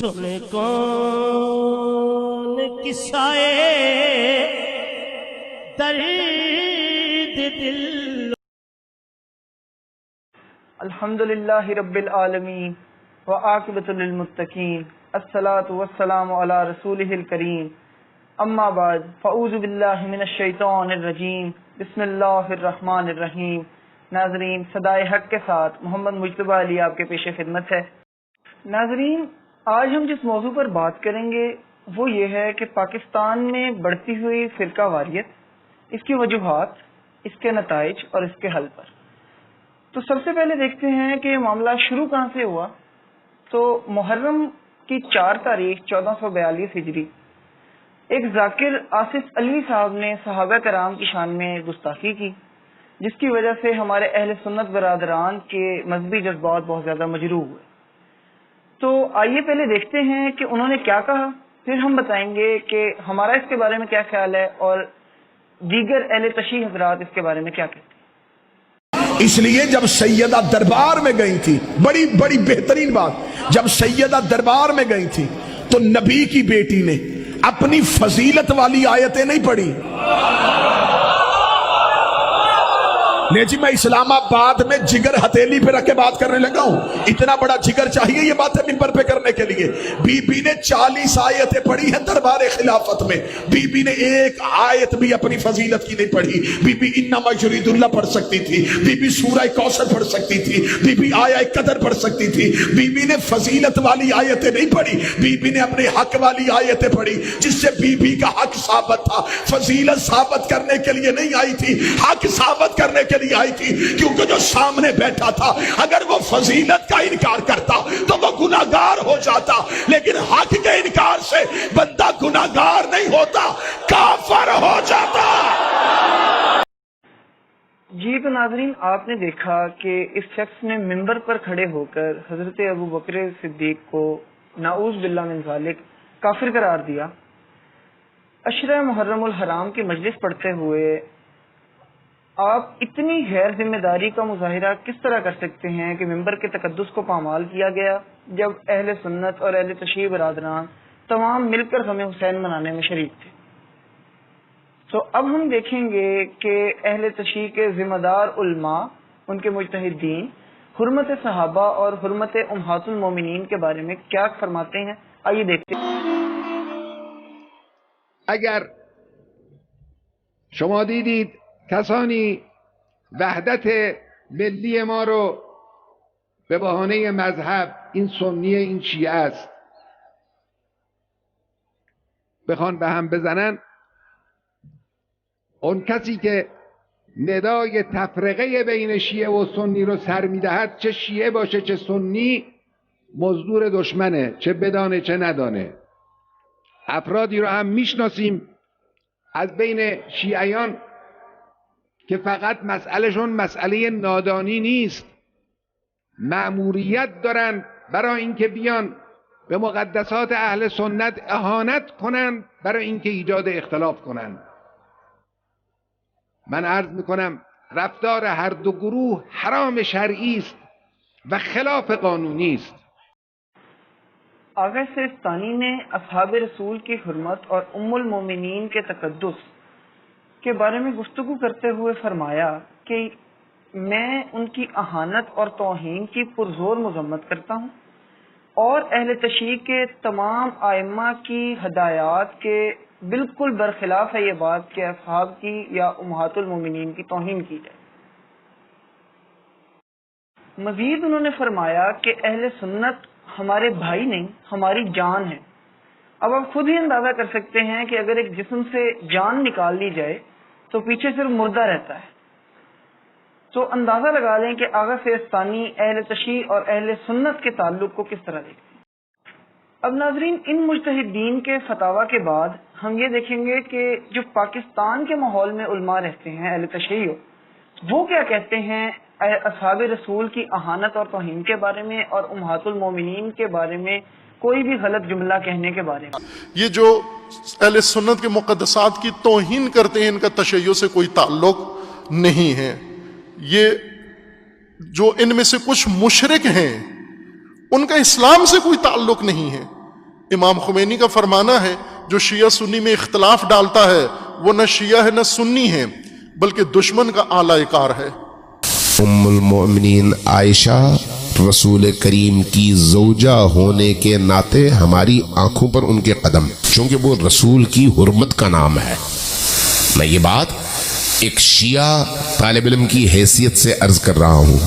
سنے کون قصائے درد دل. الحمدللہ رب العالمین وعاقبۃ للمتقین الصلاۃ والسلام علی رسولہ الکریم اما بعد فاعوذ باللہ من الشیطان الرجیم بسم اللہ الرحمن الرحیم. ناظرین، صدائے حق کے ساتھ محمد مجتبیٰ علی آپ کے پیش خدمت ہے. ناظرین، آج ہم جس موضوع پر بات کریں گے وہ یہ ہے کہ پاکستان میں بڑھتی ہوئی فرقہ واریت، اس کی وجوہات، اس کے نتائج اور اس کے حل پر. تو سب سے پہلے دیکھتے ہیں کہ یہ معاملہ شروع کہاں سے ہوا. تو محرم کی 4 تاریخ 1442 ہجری ایک ذاکر آصف علی صاحب نے صحابہ کرام کی شان میں گستاخی کی، جس کی وجہ سے ہمارے اہل سنت برادران کے مذہبی جذبات بہت زیادہ مجروح ہوئے. تو آئیے پہلے دیکھتے ہیں کہ انہوں نے کیا کہا، پھر ہم بتائیں گے کہ ہمارا اس کے بارے میں کیا خیال ہے اور دیگر اہل تشیع حضرات اس کے بارے میں کیا کہتے ہیں. اس لیے جب سیدہ دربار میں گئی تھی، بڑی بڑی بہترین بات، جب سیدہ دربار میں گئی تھی تو نبی کی بیٹی نے اپنی فضیلت والی آیتیں نہیں پڑھی. نہیں جی، میں اسلام آباد میں جگر ہتھیلی پہ رکھ کے بات کرنے لگا ہوں. اتنا بڑا جگر چاہیے یہ باتیں منبر پہ کرنے کے لیے. بی بی نے 40 آیتیں پڑھی ہیں دربار خلافت میں. بی بی نے ایک آیت بھی اپنی فضیلت کی نہیں پڑھی. بی بی انما یرید اللہ پڑھ سکتی تھی، بی بی سورہ کوثر پڑھ سکتی تھی، بی بی آیہ قدر پڑھ سکتی تھی. بی بی نے فضیلت والی آیتیں نہیں پڑھی، بی بی نے اپنے حق والی آیتیں پڑھی، جس سے بی بی کا حق ثابت تھا. فضیلت ثابت کرنے کے لیے نہیں آئی تھی، حق ثابت کرنے کے آئی تھی. کیونکہ جو سامنے بیٹھا تھا اگر وہ فضیلت کا انکار کرتا تو وہ گناہگار ہو جاتا، لیکن حق کے انکار سے بندہ گناہگار نہیں ہوتا، کافر ہو جاتا. جی تو ناظرین، آپ نے دیکھا کہ اس شخص نے منبر پر کھڑے ہو کر حضرت ابو بکر صدیق کو نعوذ باللہ من ذالک کافر قرار دیا. عشرہ محرم الحرام کی مجلس پڑھتے ہوئے آپ اتنی غیر ذمہ داری کا مظاہرہ کس طرح کر سکتے ہیں کہ ممبر کے تقدس کو پامال کیا گیا، جب اہل سنت اور اہل تشیع برادران تمام مل کر غم حسین منانے میں شریک تھے. تو اب ہم دیکھیں گے کہ اہل تشیع کے ذمہ دار علماء، ان کے مجتہدین، حرمت صحابہ اور حرمت امہات المومنین کے بارے میں کیا فرماتے ہیں. آئیے دیکھتے ہیں. اگر شما دیدید کسانی وحدت ملی ما رو به بهانه مذهب، این سنیه این شیعه است، بخوان به هم بزنن، اون کسی که ندای تفرقه بین شیعه و سنی رو سر میدهد، چه شیعه باشه چه سنی، مزدور دشمنه، چه بدانه چه ندانه. افرادی رو هم میشناسیم از بین شیعیان که فقط مسئلهشون مسئله نادانی نیست، مأموریت دارن برای اینکه بیان به مقدسات اهل سنت اهانت کنن، برای اینکه ایجاد اختلاف کنن. من عرض میکنم رفتار هر دو گروه حرام شرعی است و خلاف قانونی است. آغا سیستانی نے اصحاب رسول کی حرمت اور ام المومنین کے تقدس کے بارے میں گفتگو کرتے ہوئے فرمایا کہ میں ان کی اہانت اور توہین کی پرزور مذمت کرتا ہوں، اور اہل تشیع کے تمام ائمہ کی ہدایات کے بالکل برخلاف ہے یہ بات کہ اصحاب کی یا امہات المومنین کی توہین کی جائے. مزید انہوں نے فرمایا کہ اہل سنت ہمارے بھائی نہیں، ہماری جان ہے. اب آپ خود ہی اندازہ کر سکتے ہیں کہ اگر ایک جسم سے جان نکال لی جائے تو پیچھے صرف مردہ رہتا ہے. تو اندازہ لگا لیں کہ آغا سیستانی اہل تشیع اور اہل سنت کے تعلق کو کس طرح دیکھتے ہیں. اب ناظرین، ان مجتہدین کے فتاوی کے بعد ہم یہ دیکھیں گے کہ جو پاکستان کے ماحول میں علماء رہتے ہیں اہل تشیع، وہ کیا کہتے ہیں اصحاب رسول کی اہانت اور توہین کے بارے میں اور امہات المومنین کے بارے میں کوئی بھی غلط جملہ کہنے کے بارے میں. یہ جو اہل سنت کے مقدسات کی توہین کرتے ہیں، ان کا تشیع سے کوئی تعلق نہیں ہے. یہ جو ان میں سے کچھ مشرک ہیں ان کا اسلام سے کوئی تعلق نہیں ہے. امام خمینی کا فرمانا ہے جو شیعہ سنی میں اختلاف ڈالتا ہے وہ نہ شیعہ ہے نہ سنی ہے بلکہ دشمن کا اعلی کار ہے۔ ام المؤمنین عائشہ رسول کریم کی زوجہ ہونے کے ناطے ہماری آنکھوں پر ان کے قدم، چونکہ وہ رسول کی حرمت کا نام ہے۔ میں یہ بات ایک شیعہ طالب علم کی حیثیت سے عرض کر رہا ہوں،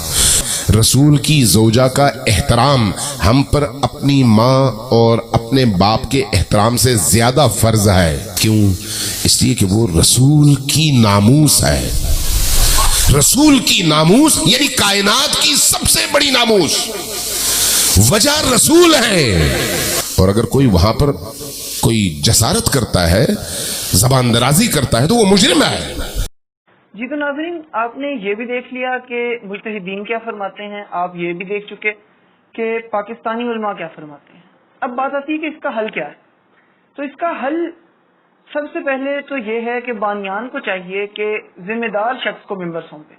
رسول کی زوجہ کا احترام ہم پر اپنی ماں اور اپنے باپ کے احترام سے زیادہ فرض ہے۔ کیوں؟ اس لیے کہ وہ رسول کی ناموس ہے۔ رسول کی ناموس یعنی کائنات کی سب سے بڑی ناموس، وجہ رسول ہے۔ اور اگر کوئی وہاں پر کوئی جسارت کرتا ہے، زبان درازی کرتا ہے، تو وہ مجرم ہے۔ جی تو ناظرین، آپ نے یہ بھی دیکھ لیا کہ مجتہدین کیا فرماتے ہیں، آپ یہ بھی دیکھ چکے کہ پاکستانی علماء کیا فرماتے ہیں۔ اب بات آتی ہے کہ اس کا حل کیا ہے۔ تو اس کا حل سب سے پہلے تو یہ ہے کہ بانیان کو چاہیے کہ ذمہ دار شخص کو ممبر سونپے،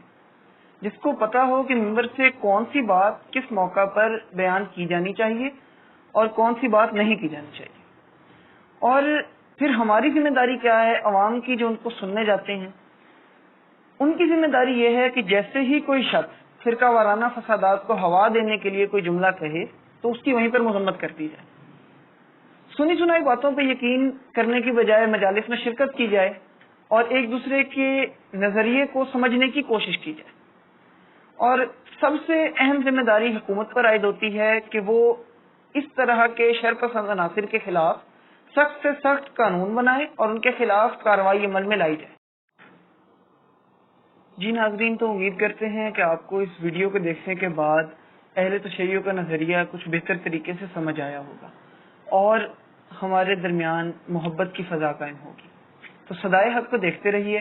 جس کو پتا ہو کہ ممبر سے کون سی بات کس موقع پر بیان کی جانی چاہیے اور کون سی بات نہیں کی جانی چاہیے۔ اور پھر ہماری ذمہ داری کیا ہے، عوام کی جو ان کو سننے جاتے ہیں، ان کی ذمہ داری یہ ہے کہ جیسے ہی کوئی شخص فرقہ وارانہ فسادات کو ہوا دینے کے لیے کوئی جملہ کہے تو اس کی وہیں پر مذمت کر دی جائے، سنی سنائی باتوں پہ یقین کرنے کی بجائے مجالس میں شرکت کی جائے اور ایک دوسرے کے نظریے کو سمجھنے کی کوشش کی جائے۔ اور سب سے اہم ذمہ داری حکومت پر عائد ہوتی ہے کہ وہ اس طرح کے شر پسند عناصر کے خلاف سخت سے سخت قانون بنائے اور ان کے خلاف کارروائی عمل میں لائی جائے۔ جی ناظرین، تو امید کرتے ہیں کہ آپ کو اس ویڈیو کو دیکھنے کے بعد اہل تشیع کا نظریہ کچھ بہتر طریقے سے سمجھ آیا ہوگا اور ہمارے درمیان محبت کی فضا قائم ہوگی۔ تو صدائے حق کو دیکھتے رہیے۔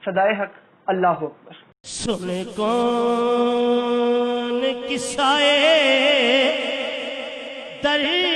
صدائے حق، اللہ اکبر۔ سنے کون قصہ در